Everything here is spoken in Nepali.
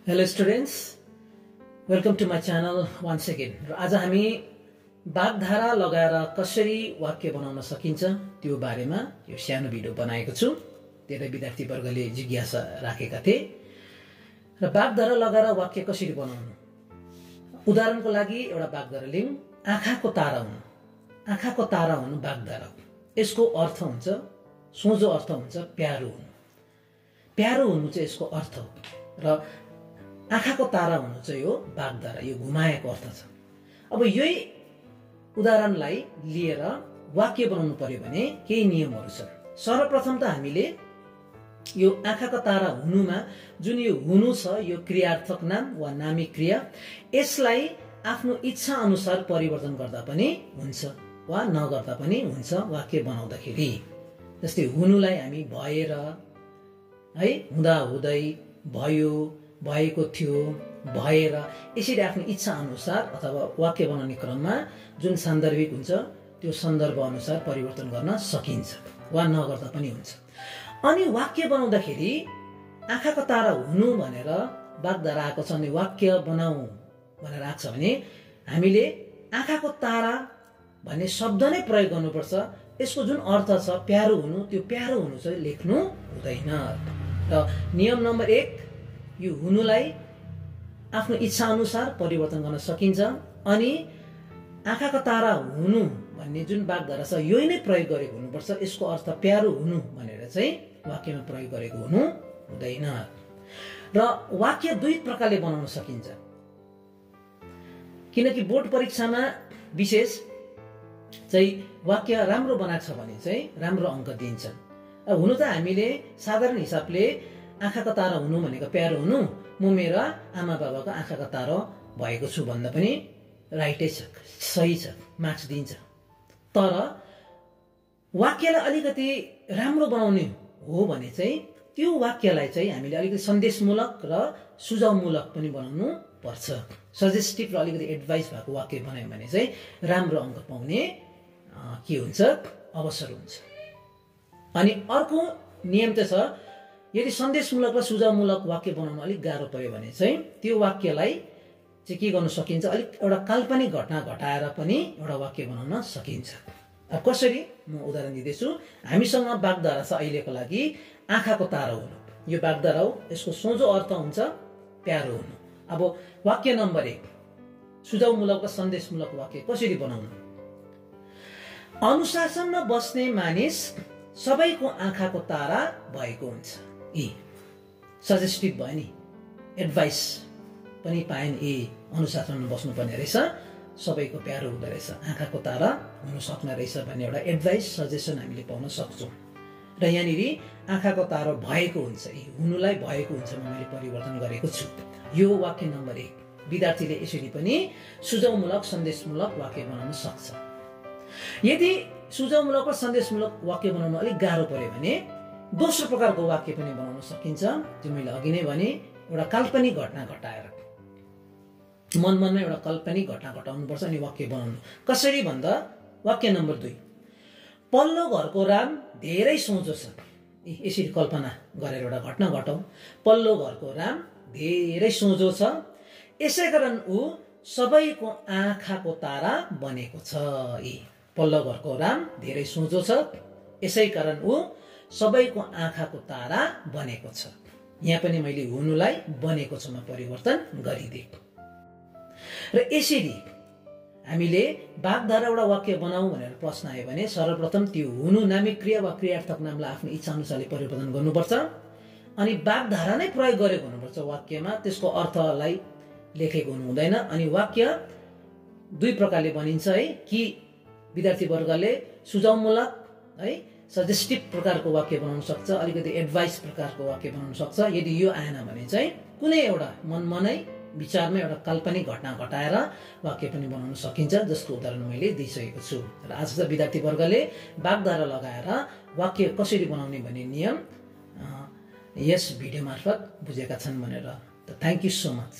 Hello students, welcome to my channel once again. र आज हामी वाक्धारा लगाएर कसरी वाक्य बनाउन सकिन्छ त्यो बारेमा यो सानो भिडियो बनाएको छु। धेरै विद्यार्थी वर्गले जिज्ञासा राखेका थिए र वाक्धारा लगाएर वाक्य कसरी बनाउनु। उदाहरणको लागि एउटा वाक्धारा लिउँ। आँखाको तारा हुनु। आँखाको तारा हुनु वाक्धारा हो। यसको अर्थ हुन्छ, सोझो अर्थ हुन्छ प्यारो हुनु। प्यारो हुनु चाहिँ यसको अर्थ हो र आँखाको तारा हुनु चाहिँ हो वाक्धारा, यो घुमाएको अर्थ छ। अब यही उदाहरणलाई लिएर वाक्य बनाउनु पर्यो भने केही नियमहरू छन्। सर्वप्रथम त हामीले यो आँखाको तारा हुनुमा जुन यो हुनु छ, यो क्रियार्थक नाम वा नामिक क्रिया, यसलाई आफ्नो इच्छा अनुसार परिवर्तन गर्दा पनि हुन्छ वा नगर्दा पनि हुन्छ वाक्य बनाउँदाखेरि। जस्तै हुनुलाई हामी भएर, है, हुँदा हुँदै, भयो, भएको थियो, भएर, यसरी आफ्नो इच्छा अनुसार अथवा वाक्य बनाउने क्रममा जुन सान्दर्भिक हुन्छ त्यो सन्दर्भ अनुसार परिवर्तन गर्न सकिन्छ वा नगर्दा पनि हुन्छ। अनि वाक्य बनाउँदाखेरि आँखाको तारा हुनु भनेर वाक्धारा आएको छ भने वाक्य बनाऊ भनेर आएको छ भने हामीले आँखाको तारा भन्ने शब्द नै प्रयोग गर्नुपर्छ। यसको जुन अर्थ छ प्यारो हुनु, त्यो प्यारो हुनु चाहिँ लेख्नु हुँदैन। र नियम नम्बर 1, यो हुनुलाई आफ्नो इच्छा अनुसार परिवर्तन गर्न सकिन्छ। अनि आँखाको तारा हुनु भन्ने जुन वाक्धारा छ यही नै प्रयोग गरेको हुनुपर्छ। यसको अर्थ प्यारो हुनु भनेर चाहिँ वाक्यमा प्रयोग गरेको हुनु हुँदैन। र वाक्य दुई प्रकारले बनाउन सकिन्छ, किनकि बोर्ड परीक्षामा विशेष चाहिँ वाक्य राम्रो बनाएको छ भने चाहिँ राम्रो अङ्क दिन्छ। हुनु त हामीले साधारण हिसाबले आँखाको तारा हुनु भनेको प्यारो हुनु, म मेरा आमा बाबाको आँखाको तारा भएको छु भन्दा पनि राइटै छ, सही छ, मार्क्स दिन्छ। तर वाक्यलाई अलिकति राम्रो बनाउने हो भने चाहिँ त्यो वाक्यलाई चाहिँ हामीले अलिकति सन्देशमूलक र सुझावमूलक पनि बनाउनु पर्छ। सजेस्टिभ र अलिकति एडभाइस भएको वाक्य बनायो भने चाहिँ राम्रो अङ्क पाउने के हुन्छ, अवसर हुन्छ। अनि अर्को नियम त छ, यदि सन्देशमूलक र सुझावमूलक वाक्य बनाउन अलिक गाह्रो पर्यो भने चाहिँ त्यो वाक्यलाई चाहिँ के गर्न सकिन्छ, अलिक एउटा काल्पनिक घटना घटाएर पनि एउटा वाक्य बनाउन सकिन्छ। अब कसरी, म उदाहरण दिँदैछु। हामीसँग वाक्धारा छ अहिलेको लागि आँखाको तारा हुनु। यो वाक्धारा हो, यसको सोझो अर्थ हुन्छ प्यारो हुनु। अब वाक्य नम्बर 1, सुझावमूलक र सन्देशमूलक वाक्य कसरी बनाउनु। अनुशासनमा बस्ने मानिस सबैको आँखाको तारा भएको हुन्छ। सजेस्टिभ भयो नि, एडभाइस पनि पाएँ नि, अनुशासनमा बस्नुपर्ने रहेछ, सबैको प्यारो हुँदो रहेछ, आँखाको तारा हुन सक्ने रहेछ भन्ने एउटा एडभाइस, सजेसन हामीले पाउन सक्छौँ। र यहाँनिर आँखाको तारा भएको हुन्छ, हुनुलाई भएको हुन्छ मैले परिवर्तन गरेको छु। यो वाक्य नम्बर 1। विद्यार्थीले यसरी पनि सुझावमूलक सन्देशमूलक वाक्य बनाउन सक्छ। यदि सुझावमूलक र सन्देशमूलक वाक्य बनाउन अलिक गाह्रो पर्यो भने दोस्रो प्रकारको वाक्य पनि बनाउन सकिन्छ। जो मैले अघि नै भने, एउटा काल्पनिक घटना घटाएर, मनमनमा एउटा काल्पनिक घटना घटाउनुपर्छ अनि वाक्य बनाउनु। कसरी भन्दा, वाक्य नम्बर 2, पल्लो घरको राम धेरै सोझो छ। यसरी कल्पना गरेर एउटा घटना घटाउँ। पल्लो घरको राम धेरै सोझो छ, यसै कारण ऊ सबैको आँखाको तारा बनेको छ। पल्लो घरको राम धेरै सोझो छ, यसै कारण ऊ सबैको आँखाको तारा बनेको छ। यहाँ पनि मैले हुनुलाई बनेको छमा परिवर्तन गरिदिएँ। र यसरी हामीले वाक्धारा एउटा वाक्य बनाऊ भनेर प्रश्न आयो भने सर्वप्रथम त्यो हुनु नामिक क्रिया वा क्रियार्थक नामलाई आफ्नो इच्छा अनुसारले परिवर्तन गर्नुपर्छ। अनि वाक्धारा नै प्रयोग गरेको हुनुपर्छ वाक्यमा, त्यसको अर्थलाई लेखेको हुनु हुँदैन। अनि वाक्य दुई प्रकारले बनिन्छ, है, कि विद्यार्थी वर्गले सुझावमूलक, है, सजेस्टिभ प्रकारको वाक्य बनाउन सक्छ, अलिकति एडभाइस प्रकारको वाक्य बनाउन सक्छ। यदि यो आएन भने चाहिँ कुनै एउटा मनमनै विचारमा एउटा काल्पनिक घटना घटाएर वाक्य पनि बनाउन सकिन्छ, जसको उदाहरण मैले दिइसकेको छु। र आज चाहिँ विद्यार्थी वर्गले वाक्धारा लगाएर वाक्य कसरी बनाउने भन्ने नियम यस भिडियो मार्फत बुझेका छन् भनेर। Thank you so much.